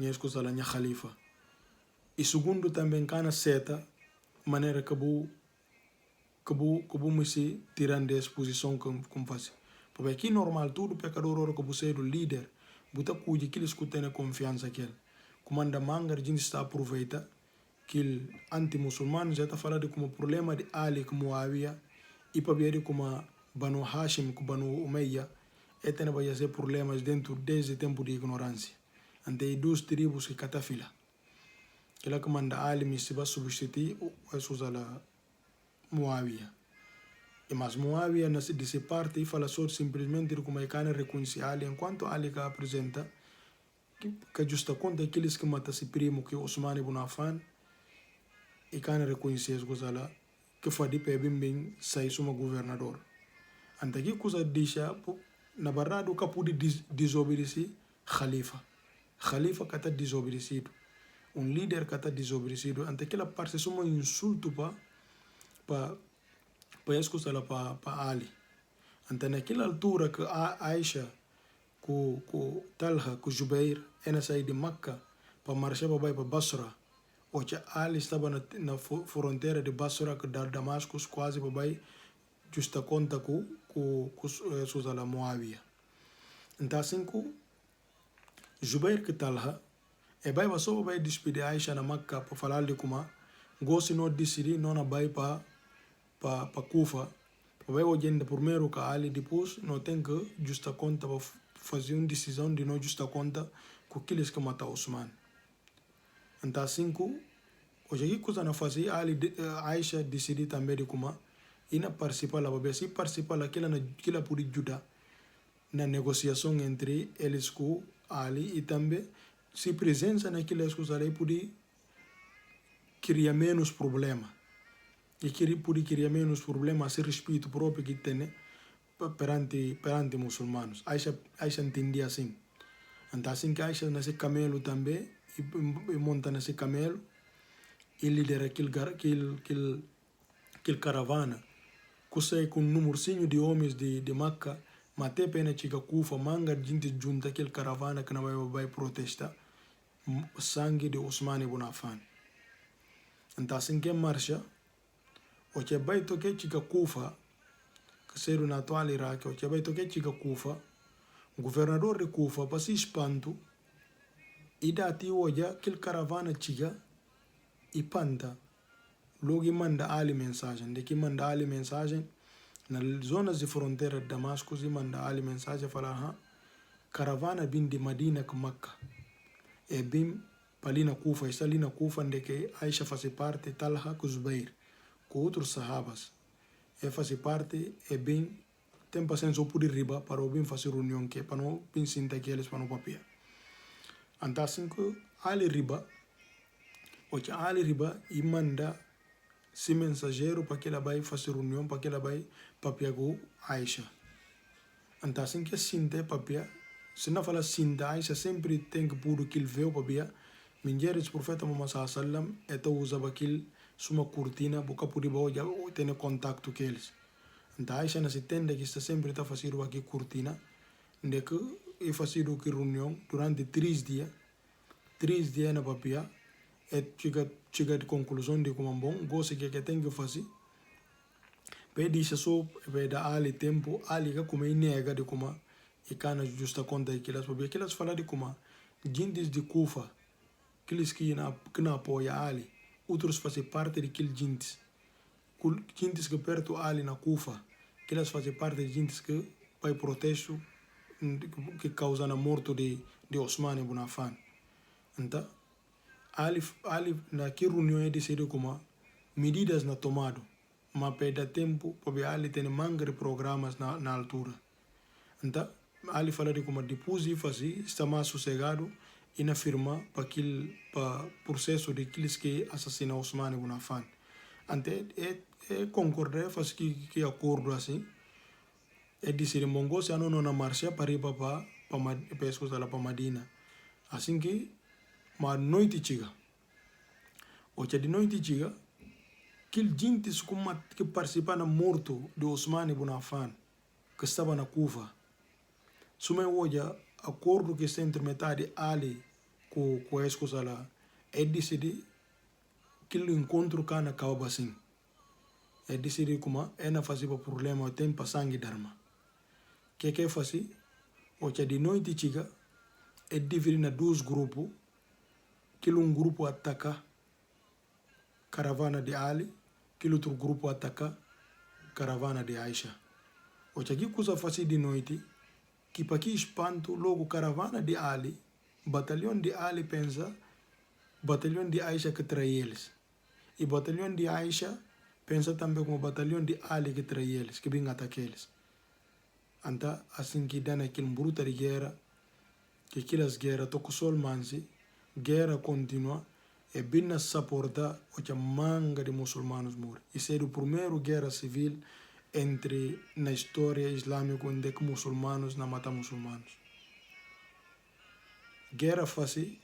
escusa lá Khalifa. E segundo também cana seta maneira que me se tirando da exposição como faz. Porque aqui normal tudo pecador ora que você é o líder, buta cuide que eles tenham confiança aquele. Comanda manga a gente está aproveita que anti-muçulmano já está falando de como problema de Ali com Muawiyah e para ver como Banu Hashim com Banu Umayya é tem vai ser problemas dentro desde tempo de ignorância. Ante duas tribos que catafila. Que lá comanda Ali me se vai substituir o Susala Muawiyah. E mas Muawiyah de se parte e fala só simplesmente de como é que reconhece Ali enquanto Ali que apresenta que justa conta aqueles que matam se primo que Osman ibn Affan e cana reconhecer as coisas lá que foi de pé bem sai suma governador. Ante aqui coisa deixa na verdade o capo de desobedecer Khalifa. Khalifa que está desobedecido. Líder que está desobedecido. Ante aquela parte é um insulto para escutar lá para Ali. Ante naquela altura que a Aisha com Talha, com Jubair, ela saiu de Meca para marchar para Basra. Hoje Ali estava na fronteira de Basra com Damascus, quase para justa conta com Susala Muawiyah. Então assim que Jubair que Talha vai só vai despedir Aisha na Meca para falar de como gosto não decidir não vai para Kufa. Vai hoje ainda primeiro que Ali depois não tem que justa conta para fazer uma decisão de não justa conta com aqueles que matam Osman. Então assim que hoje aqui coisa não fazer Aisha decidiu também de como e não participar lá, porque se participar lá aquela pode ajudar na negociação entre eles com Ali e também se presença naquelas coisas ali pode criar menos problema e pode criar menos problema se respeito próprio que tem perante muçulmanos. Aisha entendia assim. Então assim que Aisha nesse camelo também e monta nesse camelo e lidera aquele caravana que sai com um númerozinho de homens de Meca, mas até pena chica Kufa, manga gente junta aquele caravana que não vai protestar sangue de Osman ibn Affan. Então assim que marcha o que vai tocar chica Kufa que ser no atual Iraque, o que vai tocar chica Kufa, o governador de Kufa para se espanto e dá ti hoje aquele caravana chica e panta. Logo manda Ali mensagem, de que manda Ali mensagem nas zonas de fronteira de Damasco e manda Ali mensagem falar caravana vem de Madina com Meca e vem para ali na Kufa, está ali na Kufa onde que Aisha faz parte Talha com Zubair com outros sahabas e faz parte e bem tem paciência por riba para o bem fazer reunião que para não pensar que eles para não papel. Então assim que Ali riba e manda se mensageiro para que ela vai fazer reunião para que ela vai papel com Aisha. Então assim que sinta papel, se não fala sinta Aisha sempre tem que pôr aquele véu papel. Minjeres profeta Muhammad sallam eta usava aquele suma cortina boca por debaixo já tem contato com eles. Então Aisha na se tende que está sempre está fazendo aqui cortina, de que e fazendo aqui reunião durante 3 dias na papel. E chega de conclusão de como bom gosta que tem que fazer pede só dar Ali tempo Ali que como nega de como e cana justa conta que elas falam de como gente de Kufa aqueles que não apoia Ali outros fazem parte de aqueles gente que perto Ali na Kufa que elas fazem parte de gente que vai protesto que causa a morte de Osman ibn Affan. Então Ali naquela reunião decidiu como medidas na tomado, mas perde tempo para ali ter manga de programas na altura. Então, ali fala de como depois de fazer, está mais sossegado e na firma para aquele processo de aqueles que assassinam Osmani Ibn Affan. Então, concordar, faz que acordo assim, decidir mongo se não na marcha para ir para Madina. Assim que, mas noite chega. Ou de noite chega, aquele gente que participa na morto de Osmani Ibn Affan, que estava na Cufa. Suma hoje, acordo que está entre metade Ali com a escosa lá, decidir que o encontro cá na Cauba assim. Decidir como na fazer para problema, tem para sangue dharma. Que fazer? Hoje de noite chega, dividir na dois grupos, que grupo ataca caravana de Ali, que outro grupo ataca caravana de Aisha. Hoje aqui coisa fazer de noite, que para que espanto logo caravana de Ali, batalhão de Ali pensa, batalhão de Aisha que trai eles. E batalhão de Aisha pensa também como batalhão de Ali que trai eles, que vem atacar eles. Então, assim que dá naquele bruta de guerra, que aquelas guerras tocam sol mansi, guerra continua, e bem suporta a manga de muçulmanos morre. Isso é a primeira guerra civil entre na história islâmica onde que muçulmanos não matam muçulmanos. Guerra fácil,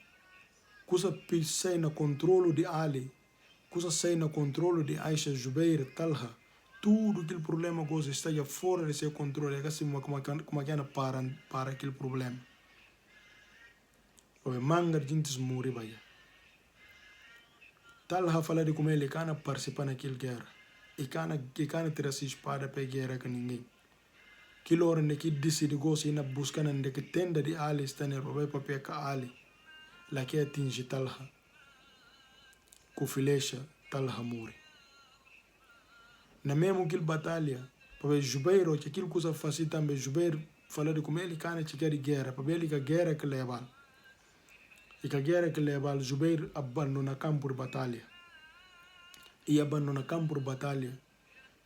coisa sai no controle de Ali, coisa sai no controle de Aisha, Jubair, Talha, tudo aquele problema que está fora de seu controle, é assim como para aquele problema. O manga de gente morre vai. Talha fala de como ele cana participar naquela guerra. E cana ter essa espada para guerra com ninguém. Aquilo hora que decide gosto na busca na que tenda de Ali está na para pegar Ali. Lá que atinge Talha. Com flecha, Talha morre. Na mesma aquela batalha, para Jubair, que aquilo coisa fácil também, Jubair fala de como ele cana chegar de guerra, para ele que a guerra que leva. E que a guerra que leva, Jubair abandona campo de batalha. E abandona campo de batalha.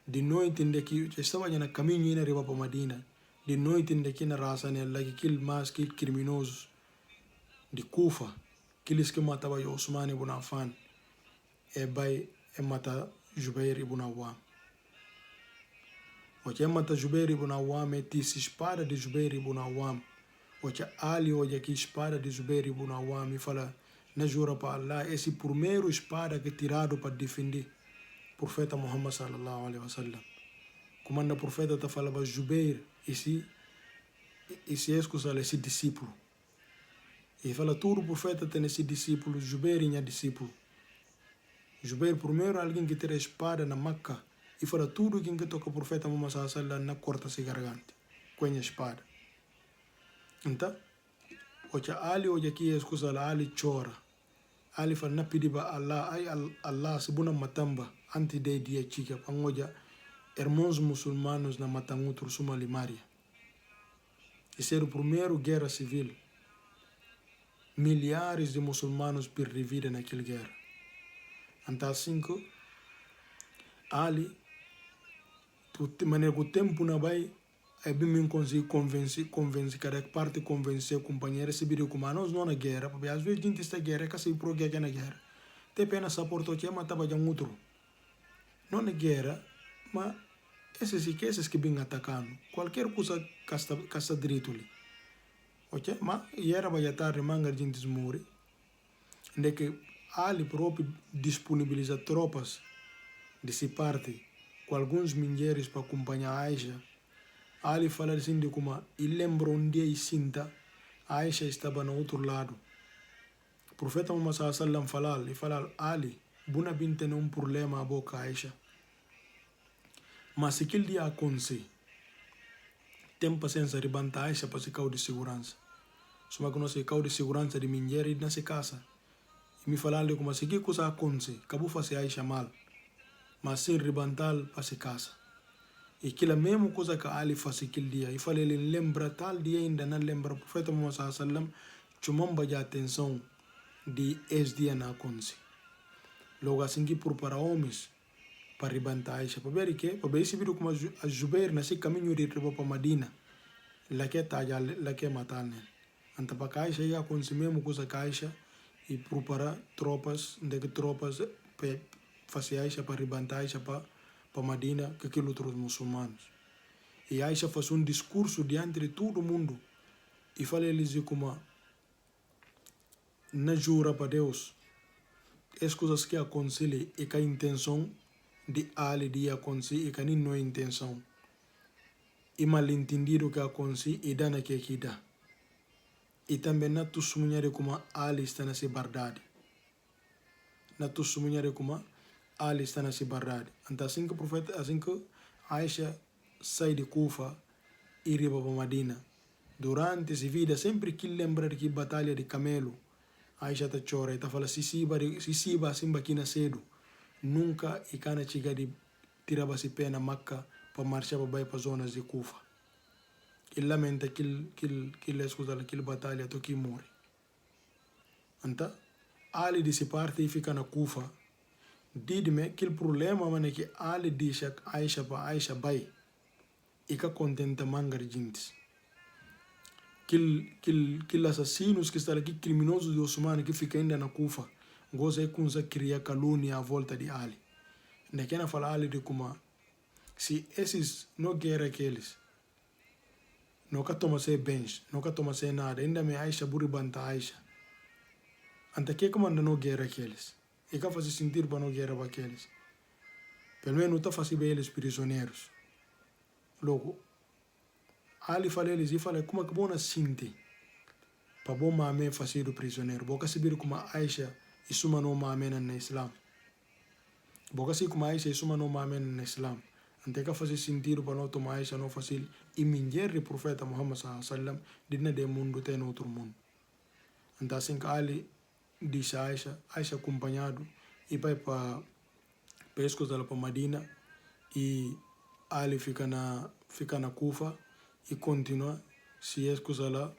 De noite em que estava na caminho indo arriba para Madina. De noite em que na raça né, lá que criminosos de Kufa, aqueles que matavam Osman Ibn Affan, vai matar Jubair Ibn Awam. O que mata Jubair Ibn Awam é essa espada de Jubair Ibn Awam. O que Ali hoje aqui espada de Jubair Ibn Awam e fala na jura para Allah esse primeiro espada que tirado para defender o profeta Muhammad sallallahu alaihi wasallam. Como o profeta está falando Jubair esse esse discípulo. E fala todo o profeta tem esse discípulo, Jubair é discípulo. Jubair primeiro alguém que tira espada na Meca e fala tudo quem que toca o profeta Muhammad sallallahu alaihi wasallam na corta-se garganta com a espada. Então, Ali hoje aqui é escusa lá, Ali chora. Ali fala na pediba Allah, ai Allah se buna matamba antes de dia chica, pangoja irmãos muçulmanos na matam outro suma limaria. Esse era o primeiro guerra civil. Milhares de muçulmanos perderam vida naquela guerra. Então assim que Ali, maneira o tempo não vai, é bem me conseguir convencer cada parte convencer o companheiro se vir como nós não na guerra, porque às vezes a gente está guerra, que se pro guerra na guerra. Tem pena suportar que matava já outro. Não na guerra, mas esses que vêm atacando, qualquer coisa que está direito ali. Ok? Mas era vai tarde manga de gente morre. Onde que Ali próprio disponibiliza tropas dessa parte com alguns mulheres para acompanhar Aisha. Ali fala assim de como ele lembra um dia e sinta Aisha estava no outro lado. O profeta Muhammad sallallahu alaihi wasallam fala Ali, buna bin tem um problema a boca Aisha. Mas se aquele dia acontecer, tem paciência de levantar Aisha para se cair de segurança. Só que não se cai de segurança de mulher e não se casa. E me falando como se que coisa acontecer, acabou fazer Aisha mal. Mas sem levantar para se casa. E aquela mesma coisa que Ali faz aquele dia. E fala ele lembra tal dia ainda não lembra. O profeta Muhammad sallallahu alaihi wasallam chamou a atenção de esse dia não acontecer. Logo assim que para homens, para ribantar Aisha. Para ver que, para ver se viram como a Zubair nesse caminho de riba para Madina, lá que tá já lá que matar né. Então para Aisha ia consumir uma coisa que Aisha e preparar tropas, de que tropas para fazer Aisha para ribantar Aisha para Madina, que aquilo outros muçulmanos. E Aisha faz discurso diante de todo mundo e fala eles como na jura para Deus as coisas que aconselhe e que a intenção de Ali de aconselhe e que não é intenção e mal entendido que aconselhe e dá na que dá e também na testemunhar como Ali está nessa verdade na testemunhar como Ali está nessa verdade. Então assim que o profeta, assim que Aisha sai de Kufa e riba para Madina, durante essa vida sempre que lembrar que batalha de camelo Aisha ta chora e ta fala si siba simba kina cedo nunca e kana chiga de tirava si pena Macca para marchar para vai para zonas de Kufa e lamenta que escuta aquela batalha to que morre. Então Ali de se parte e fica na Kufa didme que o problema mano que Ali diz Aisha para Aisha vai e que contenta mangar jintes que assassinos que estão aqui, criminosos de Osman que ficam ainda na Kufa, goza com essa cria calúnia à volta de Ali. Naquela fala Ali de como se esses não querem aqueles, não que toma ser bens, não que toma ser nada, ainda me Aisha buribanta Aisha. Ante que comanda não querem aqueles, e que faz sentir para não querer aqueles. Pelo menos está fazendo eles prisioneiros. Logo, Ali fala eles e fala como é que bom na sinti. Para bom mamé fazer o prisioneiro. Boca se vir como Aisha e suma no mamé na Islam. Boca se como Aisha e suma no mamé na Islam. Ante que fazer sentido para não tomar Aisha não fazer e minher o profeta Muhammad sallam de na de mundo tem outro mundo. Então assim que Ali disse a Aisha acompanhado e vai para pescos dela para Madina e Ali fica na Kufa e continua se escusa lá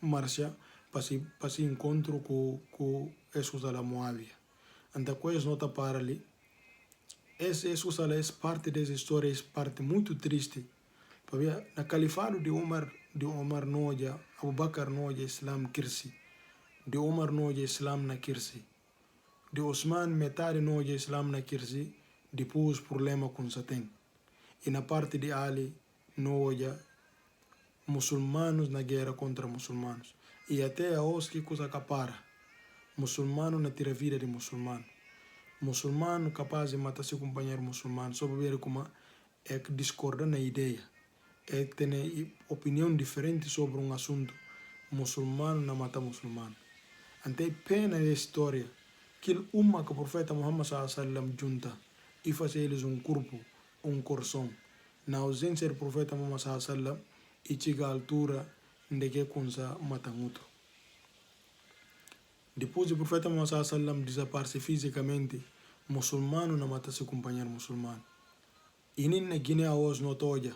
marcha para se encontro com escusa lá Moabia. Então coisas nota para ali essa escusa lá é parte dessa história, é parte muito triste. Porque na califado de Omar Noja, Abu Bakr Noja Islam kirsi, de Omar Noja Islam na kirsi, de Osman metade Noja Islam na kirsi, depois problema com Satan. E na parte de Ali Noja muçulmanos na guerra contra muçulmanos. E até a hoje que coisa capara. Muçulmano na tira vida de muçulmano. Muçulmano capaz de matar seu companheiro muçulmano. Só para ver como é que discorda na ideia. É ter opinião diferente sobre um assunto. Muçulmano não mata muçulmano. Até pena a história que que o profeta Muhammad sallam junta e faz eles corpo, coração. Na ausência do profeta Muhammad sallam e chega à altura de que consa matam outro. Depois do profeta Muhammad sallam desaparece fisicamente, muçulmano não mata seu companheiro muçulmano. E nem na Guiné hoje não toja.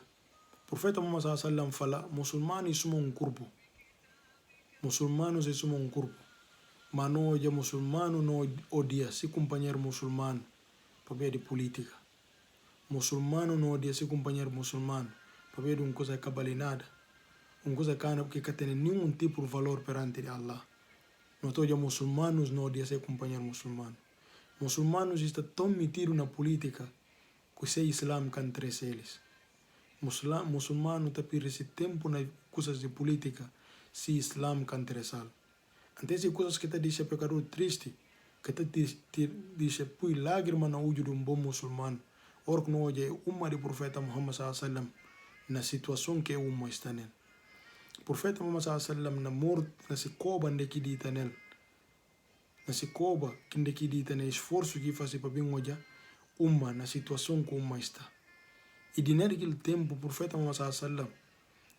O profeta Muhammad sallam fala, muçulmanos são corpo. Muçulmanos são corpo. Mas não é muçulmano não odia seu companheiro muçulmano para ver de política. Muçulmano não odia seu companheiro muçulmano para ver de coisa cabalinada. Coisa que tem nenhum tipo de valor perante Allah. Não todos muçulmanos não odiam seu companheiro muçulmano. Muçulmanos estão tão metidos na política que o Islã can trazer eles. Muçulmano está perdendo esse tempo nas coisas de política se Islã can trazer. Então essas coisas que está deixando pecador triste, que está deixando põe lágrima na olho de bom muçulmano. Ora que não olha uma do profeta Muhammad sallam na situação que uma está nele. O profeta Muhammad sallam na morte, na se coba que dita nele. Na se coba que dita nele, esforço que faz para bem olhar uma na situação que uma está. E de naquele tempo, o profeta Muhammad sallam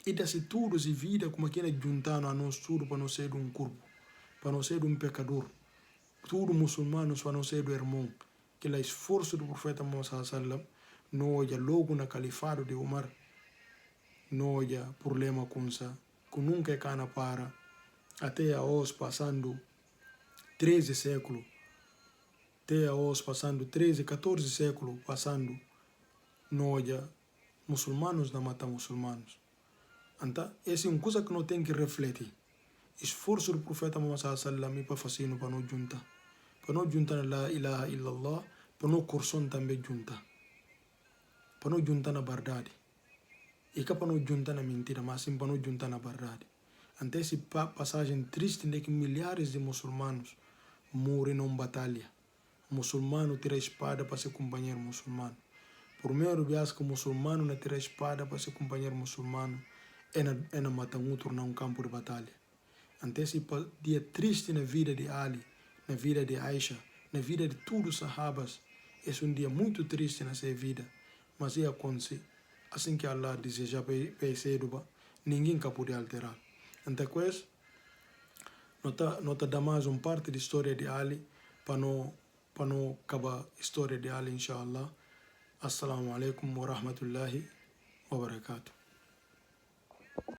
e dá-se tudo, se vida como aquele juntando a nós tudo para não ser corpo, para não ser pecador. Tudo muçulmanos para não ser irmão. Que o esforço do profeta Muhammad sallam não olha logo na califado de Omar, não olha problema com isso, que nunca é cana até a hoje passando 13 séculos até hoje, passando 13, 14 séculos, passando, noja muçulmanos não matam muçulmanos. Então, essa é uma coisa que não tem que refletir. Esforço do profeta Muhammad sallallahu para fazer para não juntar. Para não juntar la ilaha illallah, para não corson também juntar. Para não juntar na verdade. E que para não juntar na mentira, mas sim para não juntar na verdade. Então, essa passagem triste de que milhares de muçulmanos morrem em batalha. Muçulmano tira espada para ser companheiro muçulmano. Primeiro, vias que o muçulmano não tira espada para ser companheiro muçulmano é na matar outro num campo de batalha. Então, esse dia triste na vida de Ali, na vida de Aisha, na vida de todos os sahabas, é um dia muito triste na sua vida, mas é acontece assim que Allah deseja para ser, ninguém pode alterar. Então, coisa, nota dá mais uma parte da história de Ali para não acabar a história de Ali, inshallah. Assalamu alaikum wa rahmatullahi wa barakatuh.